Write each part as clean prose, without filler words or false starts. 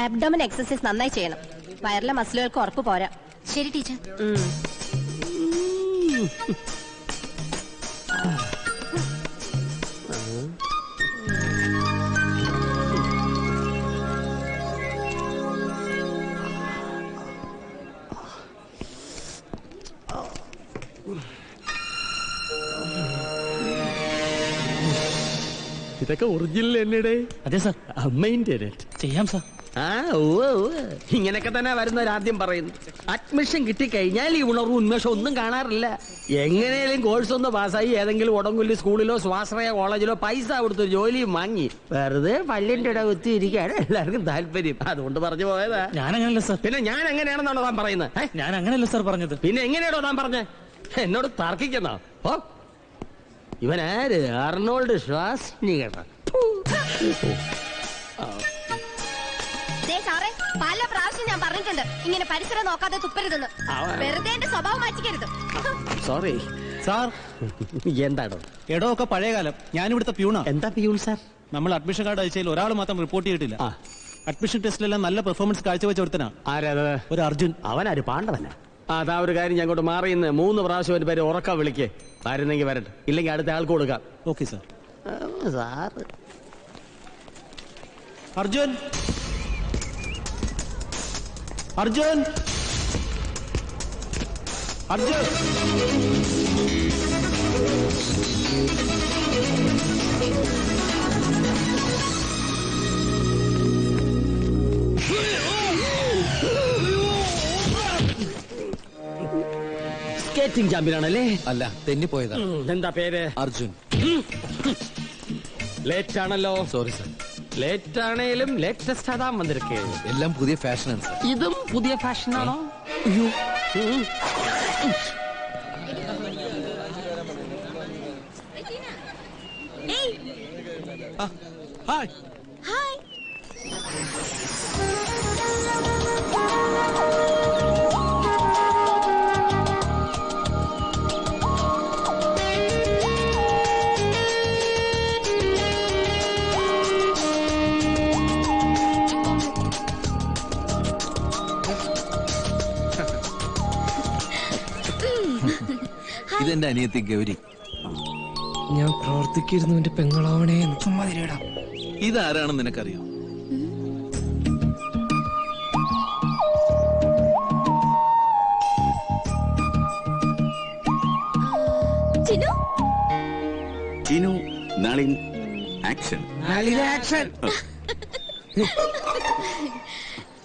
Abdomen exercise നന്നായി ചെയ്യണം. വയറിലെ മസിലുകൾക്ക് ഉറപ്പ് പോരാ. ശരി ടീച്ചർ. ഇതൊക്കെ ഒറിജിനൽ എന്നടേ? അതെ സാർ. അമ്മേന്റെ ചെയ്യാം സാർ. ഇങ്ങനെയൊക്കെ തന്നെ വരുന്നവരാദ്യം പറയുന്നു. അഡ്മിഷൻ കിട്ടിക്കഴിഞ്ഞാൽ ഈ ഉണർവും ഉന്മേഷം ഒന്നും കാണാറില്ല. എങ്ങനെയും കോഴ്സ് ഒന്ന് പാസ്സായി ഏതെങ്കിലും ഉടങ്കുല്ലി സ്കൂളിലോ സ്വാശ്രയ കോളേജിലോ പൈസ കൊടുത്ത് ജോലിയും വാങ്ങി വെറുതെ പള്ളിന്റെ ഇട കുത്തി ഇരിക്കാണ് എല്ലാവർക്കും താല്പര്യം. അതുകൊണ്ട് പറഞ്ഞു പോയതാ. ഞാനങ്ങനല്ല സാർ. പിന്നെ ഞാൻ എങ്ങനെയാണെന്നാണോ താൻ പറയുന്നത്? ഞാൻ അങ്ങനെയല്ല സാർ പറഞ്ഞത്. പിന്നെ എങ്ങനെയാണോ താൻ പറഞ്ഞത്? എന്നോട് തർക്കിക്കുന്നോ? ഓ, ഇവനാര്? അർണോൾഡ് ഷ്വാസ്നിഗർ. പല പ്രാവശ്യം ഞാൻ പറഞ്ഞിട്ടുണ്ട് ഇങ്ങനെ പരിസരം നോക്കാതെ തുപ്പരുതെന്ന്. വെറുതെ എന്റെ സ്വഭാവം മാറ്റിക്കരുത്. Sorry sir. എന്താണോ? എടോ ഒക്കെ പഴയകാലം. ഞാനിവിടുത്തെ പ്യൂണാ. എന്താ പ്യൂൺ സാർ? നമ്മൾ അഡ്മിഷൻ കാർഡ് അയച്ചതിൽ ഒരാൾ മാത്രം റിപ്പോർട്ട് ചെയ്തിട്ടില്ല. അഡ്മിഷൻ ടെസ്റ്റിലെല്ലാം നല്ല പെർഫോമൻസ് കാഴ്ചവെച്ച ഒരുത്തനാ. ആരാ? ഒരു അർജുൻ. അവനാര്? പാണ്ഡവനാ? അതാ ഒരു കാര്യം, ഞാൻ അങ്ങോട്ട് മാറിയുന്ന 3 പ്രാവശ്യം ഒരു പേര് ഉറക്കം വിളിക്കേ. വരുന്നെങ്കിൽ വരട്ടെ, ഇല്ലെങ്കിൽ അടുത്ത ആൾക്ക് കൊടുക്കാം. Okay sir. Sir Arjun, Arjun, Arjun. Skating ചാമ്പ്യനാണല്ലേ? അല്ല, തെന്നിപ്പോയതാ. എന്താ പേര്? അർജുൻ. ലേറ്റ് ആണല്ലോ. Sorry sir. ലേറ്റ് ആണേലും ലേറ്റസ്റ്റ് അതാ വന്നിരിക്കേ. എല്ലാം പുതിയ ഫാഷനാണ് സാർ. ഇതും പുതിയ ഫാഷനാണോ? ഹായ്. ഹായ്. ഇതെന്റെ അനിയത്തി ഗൗരി. ഞാൻ പ്രവർത്തിക്കിരുന്നു എന്റെ പെങ്ങളാവണേ. ചുമ്മാ തിരിയടാ. ഇതാരാണെന്ന് നിനക്കറിയോ? ചിനു, നളിൻ, ആക്ഷൻ.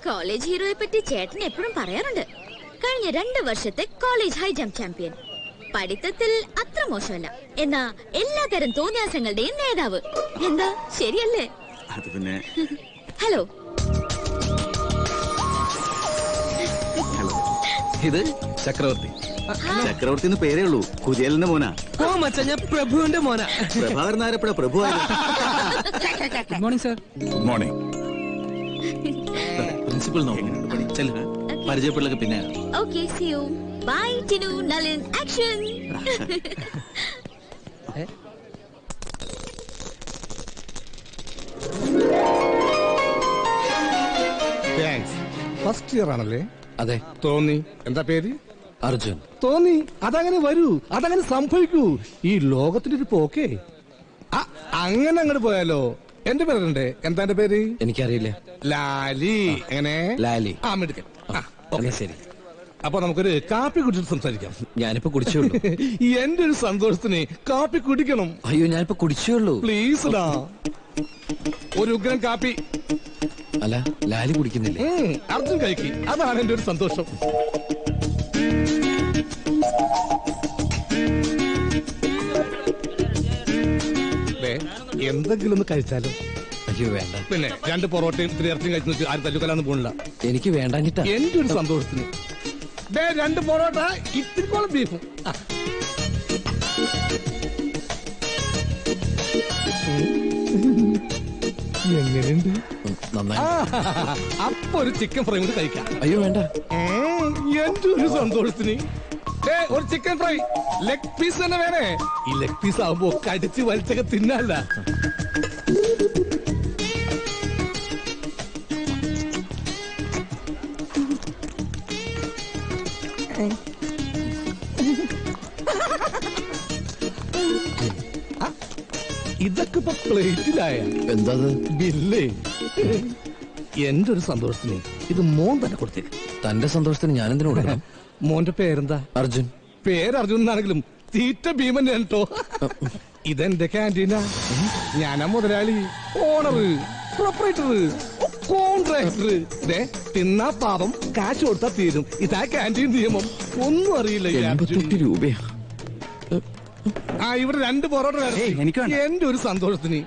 കോളേജ് ഹീറോയെ പറ്റി ചേട്ടൻ എപ്പോഴും പറയാറുണ്ട്. കഴിഞ്ഞ 2 വർഷത്തെ കോളേജ് ഹൈ ജംപ് ചാമ്പ്യൻ. പഠിത്തത്തിൽ അത്ര മോശമല്ല, എന്നാ എല്ലാതരം തോന്നിയാസങ്ങളുടെയും നേതാവ്. എന്താ ശരിയല്ലേ? അത് പിന്നെ. ഹലോ. ഇത് ചക്രവർത്തി. ചക്രവർത്തി എന്ന് പേരേ ഉള്ളൂ, കുചേലന്റെ മോനാ. ഓ മച്ചാ, ഞാൻ പ്രഭുവിന്റെ മോനാ. പ്രഭാകരൻ നായരെപ്പോഴാ പ്രഭു ആയത്? Good morning sir. Good morning. Principal നോക്കുന്നു. പരിചയപ്പെടലൊക്കെ പിന്നെ. Okay, see you. Bye Tinu, Nalin, action. First year ആണല്ലേ? അതെ. തോന്നി. എന്താ പേര്? അർജുൻ. തോന്നി. അതങ്ങനെ വരൂ, അതങ്ങനെ സംഭവിക്കൂ. ഈ ലോകത്തിന്റെ ഒരു പോക്കേ. അങ്ങനെ അങ്ങോട്ട് പോയാലോ? എന്റെ പേരുണ്ട്. എന്താ എന്റെ പേര്? എനിക്കറിയില്ല. ലാലി. എങ്ങനെ? ലാലി. മിടുക്കൻ. ശരി. അപ്പൊ നമുക്കൊരു കാപ്പി കുടിച്ചിട്ട് സംസാരിക്കാം. ഞാനിപ്പോ കുടിച്ചോളൂ. എന്റെ ഒരു സന്തോഷത്തിന് കാപ്പി കുടിക്കണം. അയ്യോ, ഞാനിപ്പോ കുടിച്ചോളൂ. പ്ലീസ് ഡാ, ഒരു ഉഗ്രൻ കാപ്പി. അല്ല, ലാലി കുടിക്കുന്നില്ലേ? അർജുൻ കഴിക്കി. അതാണ് എന്റെ ഒരു സന്തോഷം. എന്തെങ്കിലും ഒന്ന് കഴിച്ചാലോ? അയ്യോ വേണ്ട. പിന്നെ 2 പൊറോട്ടയും 3 ഇറച്ചിയും കഴിച്ചു ആരും തല്ലുകൊല്ലാന്ന് പോണില്ല. എനിക്ക് വേണ്ടാഞ്ഞിട്ടാ. എന്റെ ഒരു സന്തോഷത്തിന് 2 പൊറോട്ട, ഇത്തിരിക്കോളം ബീഫും. എങ്ങനെയുണ്ട്? നന്നായി. അപ്പൊ ഒരു ചിക്കൻ ഫ്രൈ കൂടി കഴിക്കാം. അയ്യോ വേണ്ട. എന്റെ ഒരു സന്തോഷത്തിന് ഒരു ചിക്കൻ ഫ്രൈ ലെഗ് പീസ് തന്നെ വേണേ. ഈ ലെഗ് പീസ് ആവുമ്പോ കടിച്ച് വലിച്ചൊക്കെ തിന്നല്ല. ഇതൊക്കെ ഇപ്പൊ പ്ലേറ്റിലായ എന്താ ബില്ലേ? എന്റെ ഒരു സന്തോഷത്തിന് ഇത് മോൻ തന്നെ കൊടുത്തേക്ക്. തന്റെ സന്തോഷത്തിന് ഞാൻ എന്തിനു കൊടുക്കണം? മോന്റെ പേരെന്താ? അർജുൻ. പേര് അർജുൻ എന്നാണെങ്കിലും തീറ്റ ഭീമൻ കേട്ടോ. ഇതെന്റെ ക്യാൻറ്റീനാ. ഞാനാ മുതലാളി, ഓണർ, പ്രൊപ്പറേറ്റർ, കോൺട്രാക്ടർ. തിന്നാ പാപം, കാശ് കൊടുത്താ തീരും. ഇതാ ക്യാൻറ്റീൻ നിയമം. ഒന്നും അറിയില്ല. 88 രൂപയാ. ഇവിടെ 2 പൊറോട്ട എന്റെ ഒരു സന്തോഷത്തിന്.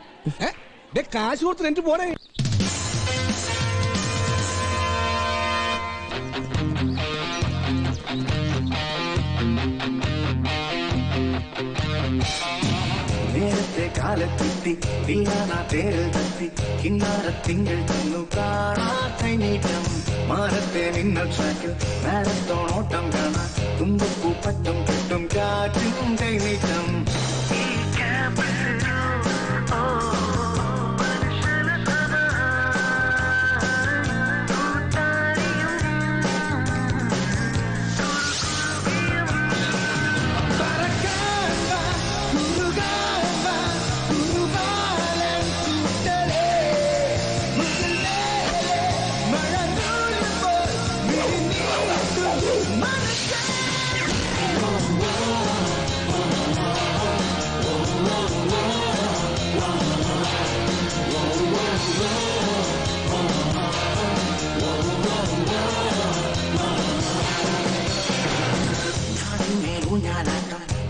കാശ് കൊടുത്ത് എനിക്ക് പോരെ. നേരത്തെ കാലത്തെത്തി ഇല്ലാ പേരിൽ തത്തി കിന്നാരത്തിങ്കൾ തന്നു കാണാത്തൈനീട്ടം മാറത്തെ നിന്നൽ ട്രാക്കിൽ മാരത്തോൺ ഓട്ടം കാണാൻ തുമ്പപ്പൂ പറ്റും കെട്ടും കാറ്റും കൈനീട്ടം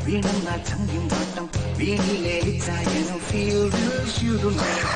വീണെന്ന ചങ്കും പാട്ടം വീണിലെ ചായനും ഫീൽഡിൽ ശുരുമല്ല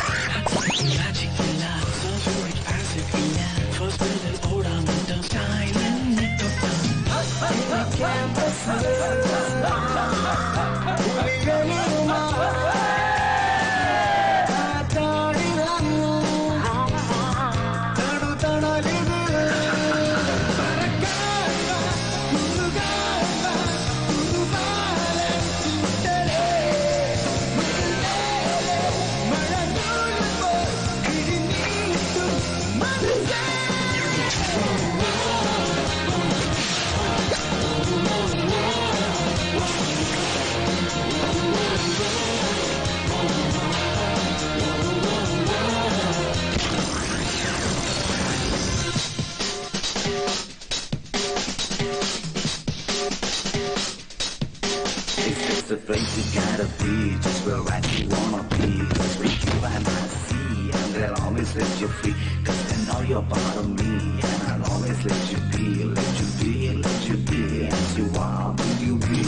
the place you gotta be, just where right you wanna be. Just where you and I see, and they'll always let you free, cause they know you're part of me, and I'll always let you be, let you be, let you be, as you are, will you be?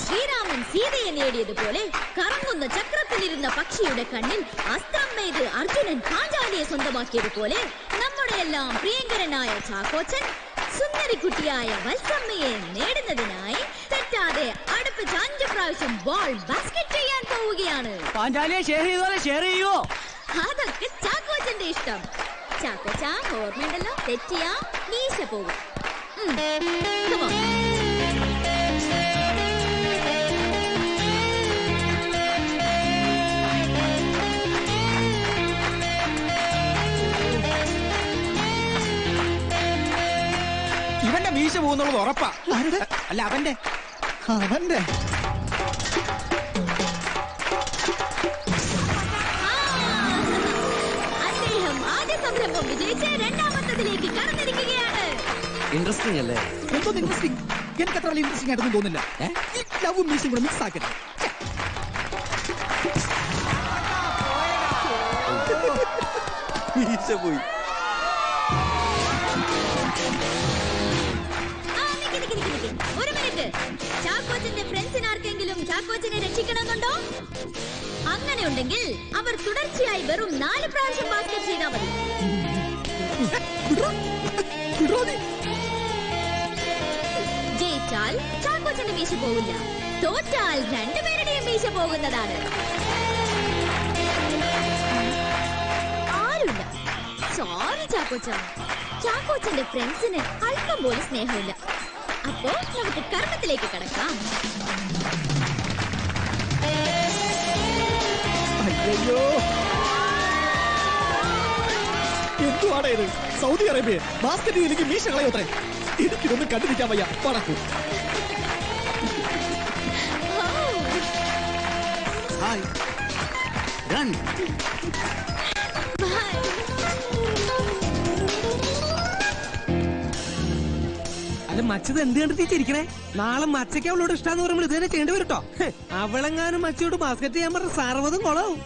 Sreeraman സീതയെ നേടിയതുപോലെ കറങ്ങുന്ന ചക്രത്തിലിരുന്ന പക്ഷിയുടെ കണ്ണിൽ അസ്ത്രം മെയ്ത് അർജുനൻ പാഞ്ചാലിയെ സ്വന്തമാക്കിയതുപോലെ നമ്മുടെ എല്ലാം പ്രിയങ്കരനായ ചാക്കോച്ചൻ സുന്ദരിക്കുട്ടിയായ വത്സമ്മയെ നേടുന്നതിനായി തെറ്റാതെ അടുപ്പിച്ച് 5 പ്രാവശ്യം ബോൾ ബാസ്കറ്റ് ചെയ്യാൻ പോവുകയാണ്. അതൊക്കെ ചാക്കോച്ചന്റെ ഇഷ്ടം. ചാക്കോച്ച ഓർമ്മയുണ്ടല്ലോ, തെറ്റിയാ മീശ പോകും. ഇവന്റെ മീശ പോകുന്നുള്ളത് ഉറപ്പാ. അല്ല അവന്റെ അദ്ദേഹം ആദ്യ സംരംഭം വിജയിച്ച് 2ാമത്തതിലേക്ക് കടന്നിരിക്കുകയാണ്. ഇൻട്രസ്റ്റിംഗ് അല്ലേ? എന്തോ ഇൻട്രസ്റ്റിംഗ്? എനിക്ക് അത്ര വലിയ ഇൻട്രസ്റ്റിംഗ് ആയിട്ടൊന്നും തോന്നില്ല. ഈ ലവും മീശയും കൂടെ മിക്സ് ആക്കട്ടെ. മീശ പോയി. ഒരു മിനിറ്റ്. ചാക്കോച്ചന്റെ ഫ്രണ്ട്സിന് ആർക്കെങ്കിലും ചാക്കോച്ചനെ രക്ഷിക്കണമെന്നുണ്ടോ? അങ്ങനെ ഉണ്ടെങ്കിൽ അവർ തുടർച്ചയായി വെറും 4 പ്രാവശ്യം ബാസ്കറ്റ് ചെയ്താൽ മതി. ജയിച്ചാൽ ചാക്കോച്ചന്റെ മീശ പോകില്ല, തോറ്റാൽ 2 പേരുടെയും മീശ പോകുന്നതാണ്. ആരുമില്ല. സോറി ചാക്കോച്ച. ചാക്കോച്ചന്റെ ഫ്രണ്ട്സിന് അല്പം പോലും സ്നേഹമില്ല. അപ്പോ നമുക്ക് കർമ്മത്തിലേക്ക് കടക്കാം. അയ്യോ, എന്തുവാണ് ഇത്? സൗദി അറേബ്യ ബാസ്കറ്റ് എനിക്ക് മീശ കളയോത്രേ. എനിക്കിതൊന്നും കണ്ടിരിക്കാൻ വയ്യ. പടക്കൂ. ഹായ്. റൺ. അല്ല മച്ചത് എന്ത് കണ്ടിട്ട് ചിരിക്കണേ? നാളെ മച്ചയ്ക്ക് അവളോട് ഇഷ്ടാന്ന് പറയുമ്പോൾ ഇതുവരെ ചെയ്യേണ്ടി വരട്ടോ. അവളെങ്ങാനും മച്ചയോട് ബാസ്കറ്റ് ചെയ്യാൻ പറഞ്ഞ സർവ്വതും കൊളവും.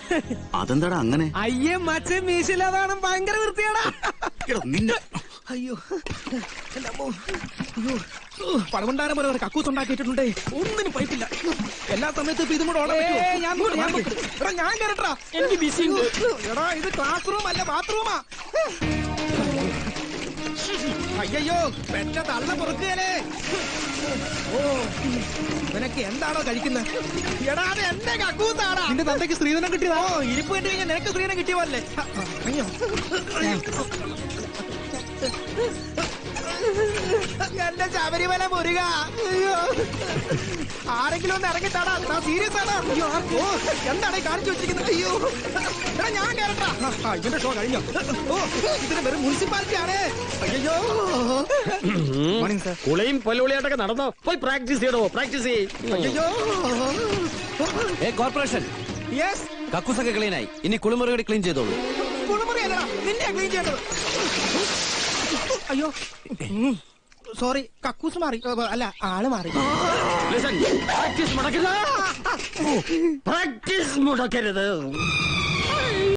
അതെന്താടാ അങ്ങനെ? അയ്യേ മച്ച മീശില്ലാതാണ് ഭയങ്കര വൃത്തിയാടാ. അയ്യോ, പടകൊണ്ടാരം പോലെ ഒരു കക്കൂസ് ഉണ്ടാക്കിയിട്ടുണ്ട്. ഒന്നിനും പൈപ്പില്ല. എല്ലാ സമയത്തും ഇപ്പൊ ഇതും കൂടെ ഓടാൻ പറ്റുമോ? ഞാൻ കേറട്ടാ. എനിക്ക് ബിസി. എടാ, ഇത് ക്ലാസ് റൂം അല്ല, ബാത്റൂമാ. അയ്യോ, പെറ്റ തള്ള പൊറുക്കുകയല്ലേ. ഓ, നിനക്ക് എന്താണോ കഴിക്കുന്നത്? എടാ, അത് എന്റെ കക്കൂസാടാ. നിന്റെ തന്തയ്ക്ക് സ്ത്രീധനം കിട്ടിയതാ. ഓ, ഇരിപ്പ് കണ്ടു കഴിഞ്ഞാൽ നിനക്ക് സ്ത്രീധനം കിട്ടിയ പോലെ. അയ്യോ, എന്റെ ശബരിമല മുരുക. അയ്യോ, ആരെങ്കിലും ഒന്ന് ഇറങ്ങിത്താടാ. സീരിയസ് ആണോ? അയ്യോ, ഓ, എന്താണ് കാണിച്ചു വെച്ചിരിക്കുന്നത്? അയ്യോ, എടാ ഞാൻ കേറട്ടാ. ഇതിന്റെ ഷോ കഴിഞ്ഞോ? ഓ, ഇതിന് വെറും മുനിസിപ്പാലിറ്റി ആണ്. അയ്യോ, മോർണിംഗ് സാർ. കുളിയും പല്ലുളിയായിട്ടൊക്കെ നടന്നോ? പോയി പ്രാക്ടീസ് ചെയ്യണോ? പ്രാക്ടീസ് ചെയ്യ്. അയ്യോ, കോർപ്പറേഷൻ യെസ്. കക്കൂസൊക്കെ ക്ലീനായി. ഇനി കുളിമുറി ക്ലീൻ ചെയ്തോളൂ. കുളിമുറി അല്ലടാ, നിന്നെ ക്ലീൻ ചെയ്യേണ്ടത്. അയ്യോ, സോറി, കക്കൂസ് മാറി. അല്ല, ആള് മാറി. പ്രാക്ടീസ് മുടക്കരുത്. പ്രാക്ടീസ് മുടക്കരുത്.